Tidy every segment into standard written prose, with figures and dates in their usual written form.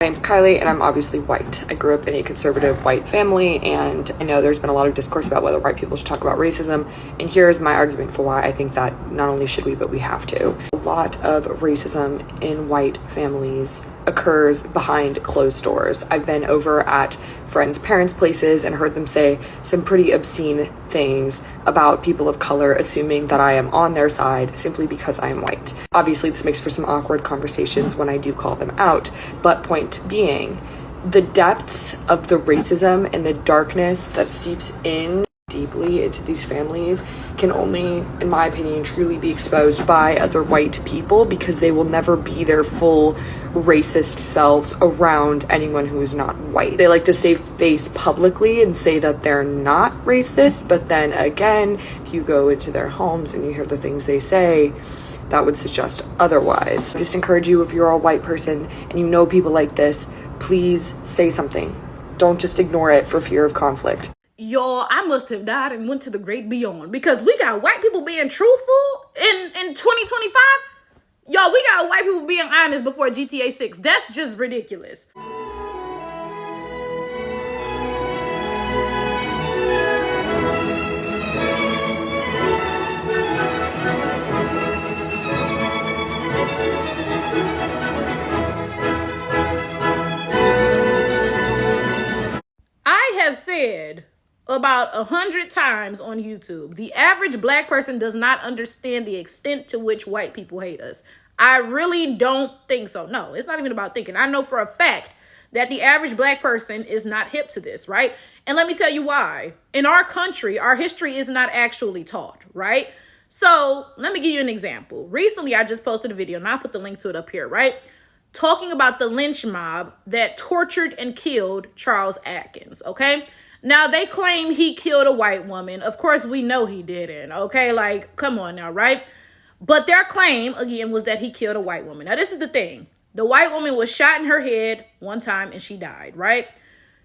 My name's Kylie, and I'm obviously white. I grew up in a conservative white family, and I know there's been a lot of discourse about whether white people should talk about racism, and here's my argument for why I think that not only should we, but we have to. A lot of racism in white families occurs behind closed doors. I've been over at friends' parents' places and heard them say some pretty obscene things about people of color, assuming that I am on their side simply because I am white. Obviously, this makes for some awkward conversations when I do call them out, but point being, the depths of the racism and the darkness that seeps in deeply into these families can only, in my opinion, truly be exposed by other white people, because they will never be their full racist selves around anyone who is not white. They like to save face publicly and say that they're not racist, but then again, if you go into their homes and you hear the things they say, that would suggest otherwise. I just encourage you, if you're a white person and you know people like this, please say something. Don't just ignore it for fear of conflict. Y'all, I must have died and went to the great beyond, because we got white people being truthful in 2025. Y'all, we got white people being honest before GTA 6. That's just ridiculous. I have said about 100 times on YouTube, the average black person does not understand the extent to which white people hate us. I really don't think so. No, it's not even about thinking. I know for a fact that the average black person is not hip to this, right? And let me tell you why. In our country, our history is not actually taught, right? So let me give you an example. Recently, I just posted a video, and I'll put the link to it up here, right? Talking about the lynch mob that tortured and killed Charles Atkins, okay? Now, they claim he killed a white woman. Of course, we know he didn't, okay? Like, come on now, right? But their claim, again, was that he killed a white woman. Now, this is the thing. The white woman was shot in her head one time and she died, right?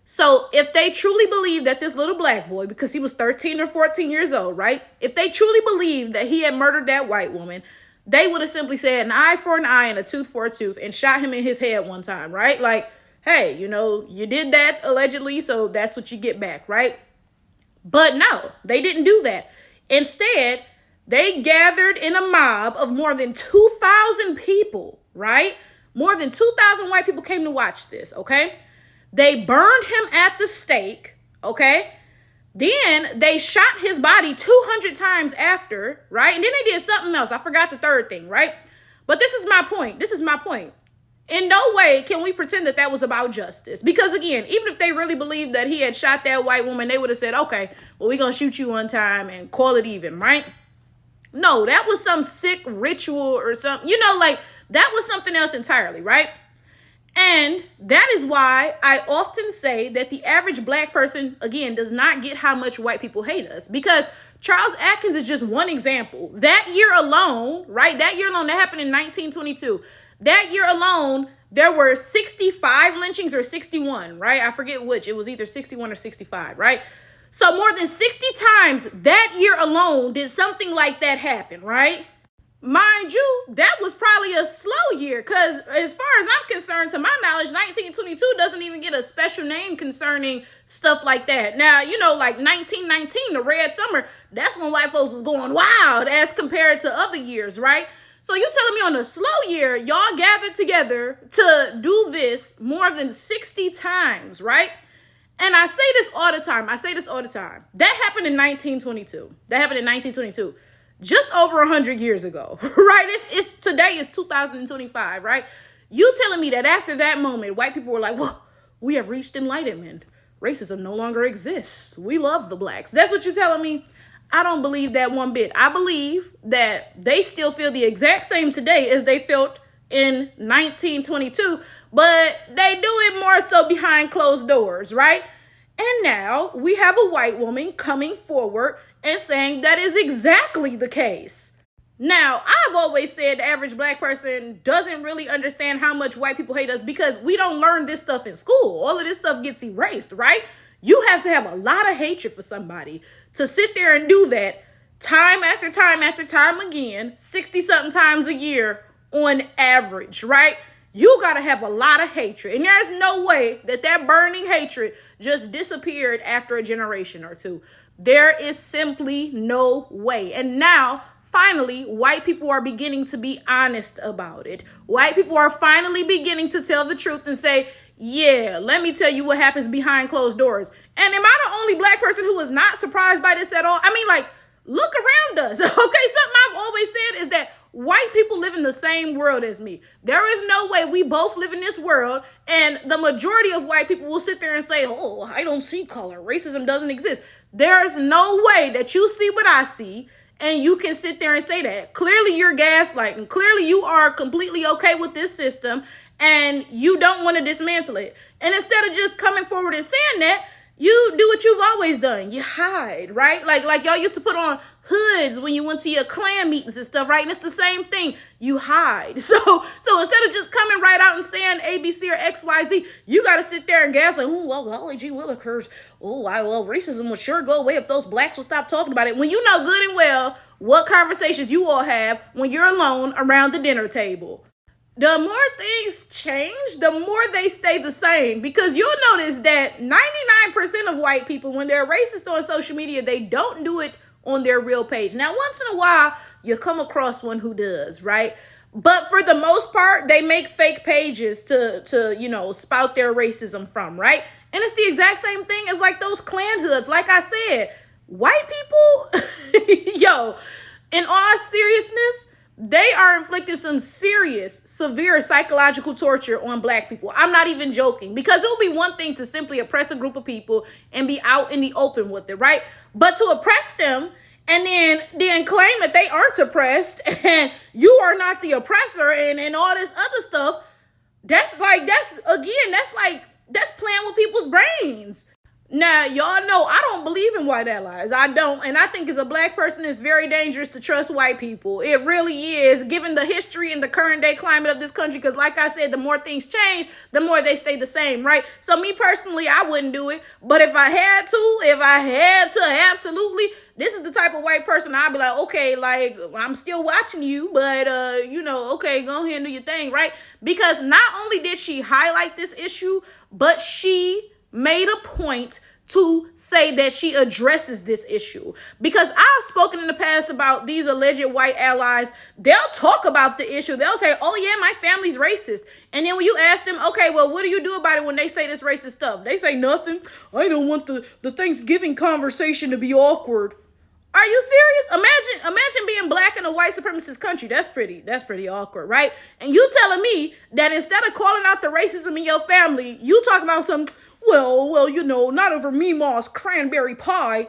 So if they truly believe that this little black boy, because he was 13 or 14 years old, right? If they truly believe that he had murdered that white woman, they would have simply said an eye for an eye and a tooth for a tooth and shot him in his head one time, right? Like, hey, you know, you did that allegedly, so that's what you get back, right? But no, they didn't do that. Instead, they gathered in a mob of more than 2,000 people, right? More than 2,000 white people came to watch this, okay? They burned him at the stake, okay? Then they shot his body 200 times after, right? And then they did something else. I forgot the third thing, right? But this is my point. This is my point. In no way can we pretend that that was about justice. Because again, even if they really believed that he had shot that white woman, they would have said, okay, well, we're going to shoot you one time and call it even, right? No, that was some sick ritual or something. You know, like that was something else entirely, right? And that is why I often say that the average black person, again, does not get how much white people hate us. Because Charles Atkins is just one example. That year alone, right? That year alone, that happened in 1922. That year alone, there were 65 lynchings or 61, right? I forget which. It was either 61 or 65, right? So more than 60 times that year alone did something like that happen, right? Mind you, that was probably a slow year, because as far as I'm concerned, to my knowledge, 1922 doesn't even get a special name concerning stuff like that. Now, you know, like 1919, the Red Summer, that's when white folks was going wild as compared to other years, right? So you telling me on a slow year, y'all gathered together to do this more than 60 times, right? And I say this all the time. That happened in 1922. Just over 100 years ago, right? It's today is 2025, right? You telling me that after that moment, white people were like, well, we have reached enlightenment. Racism no longer exists. We love the blacks. That's what you're telling me? I don't believe that one bit. I believe that they still feel the exact same today as they felt in 1922, but they do it more so behind closed doors, right? And now we have a white woman coming forward and saying that is exactly the case. Now, I've always said the average black person doesn't really understand how much white people hate us because we don't learn this stuff in school. All of this stuff gets erased, right? You have to have a lot of hatred for somebody to sit there and do that time after time after time again, 60-something times a year on average, right? you got to have a lot of hatred. And there's no way that that burning hatred just disappeared after a generation or two. There is simply no way. And now, finally, white people are beginning to be honest about it. White people are finally beginning to tell the truth and say, yeah, let me tell you what happens behind closed doors. And am I the only black person who is not surprised by this at all? I mean, like, look around us. Okay, something I've always said is that white people live in the same world as me. There is no way we both live in this world and the majority of white people will sit there and say, oh, I don't see color. Racism doesn't exist. There's no way that you see what I see and you can sit there and say that. Clearly you're gaslighting. Clearly you are completely okay with this system and you don't want to dismantle it. And instead of just coming forward and saying that, you do what you've always done. You hide, right? Like y'all used to put on hoods when you went to your Klan meetings and stuff, right? And it's the same thing. You hide. So instead of just coming right out and saying ABC or XYZ, you got to sit there and gaslight, oh, well, golly gee willikers. Oh, well, racism would sure go away if those blacks would stop talking about it. When you know good and well what conversations you all have when you're alone around the dinner table. The more things change, the more they stay the same. Because you'll notice that 99% of white people, when they're racist on social media, they don't do it on their real page. Now, once in a while, you come across one who does, right? But for the most part, they make fake pages to spout their racism from, right? And it's the exact same thing as like those Klan hoods. Like I said, white people, yo, in all seriousness, they are inflicting some serious, severe psychological torture on black people. I'm not even joking, because it would be one thing to simply oppress a group of people and be out in the open with it, right? But to oppress them and then claim that they aren't oppressed and you are not the oppressor and all this other stuff, that's playing with people's brains. Now, y'all know I don't believe in white allies. I don't. And I think as a black person, it's very dangerous to trust white people. It really is, given the history and the current day climate of this country. Because like I said, the more things change, the more they stay the same, right? So me personally, I wouldn't do it. But if I had to, absolutely, this is the type of white person I'd be like, okay, like, I'm still watching you, but, okay, go ahead and do your thing, right? Because not only did she highlight this issue, but she made a point to say that she addresses this issue. Because I've spoken in the past about these alleged white allies. They'll talk about the issue. They'll say, oh yeah, my family's racist. And then when you ask them, okay, well, what do you do about it when they say this racist stuff? They say nothing. I don't want the Thanksgiving conversation to be awkward. Are you serious? Imagine being black in a white supremacist country. That's pretty awkward, right? And you telling me that instead of calling out the racism in your family, you talk about some, well, not over Meemaw's cranberry pie.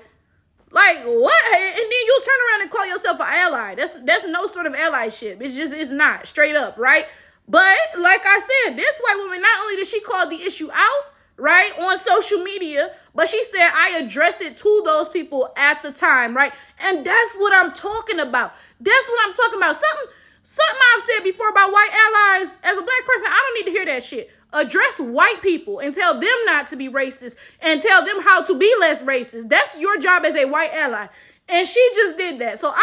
Like, what? And then you turn around and call yourself an ally. That's no sort of allyship. It's not, straight up, right? But like I said, this white woman, not only did she call the issue out, right, on social media, but she said, I address it to those people at the time, right? And that's what I'm talking about. That's what I'm talking about. Something I've said before about white allies. As a black person, I don't need to hear that shit. Address white people and tell them not to be racist and tell them how to be less racist. That's your job as a white ally. And she just did that. So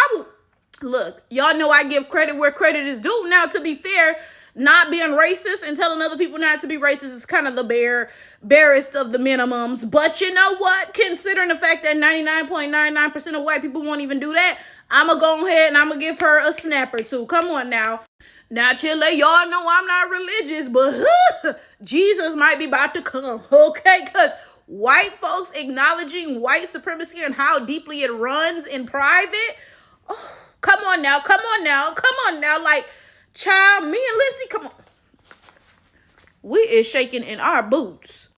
look, y'all know I give credit where credit is due. Now, to be fair, not being racist and telling other people not to be racist is kind of the barest of the minimums. But you know what? Considering the fact that 99.99% of white people won't even do that, I'm going to go ahead and I'm going to give her a snap or two. Come on now. Now, Chile, y'all know I'm not religious, but Jesus might be about to come, okay? Because white folks acknowledging white supremacy and how deeply it runs in private, oh, come on now. Like, child, me and Lissy, come on. We is shaking in our boots.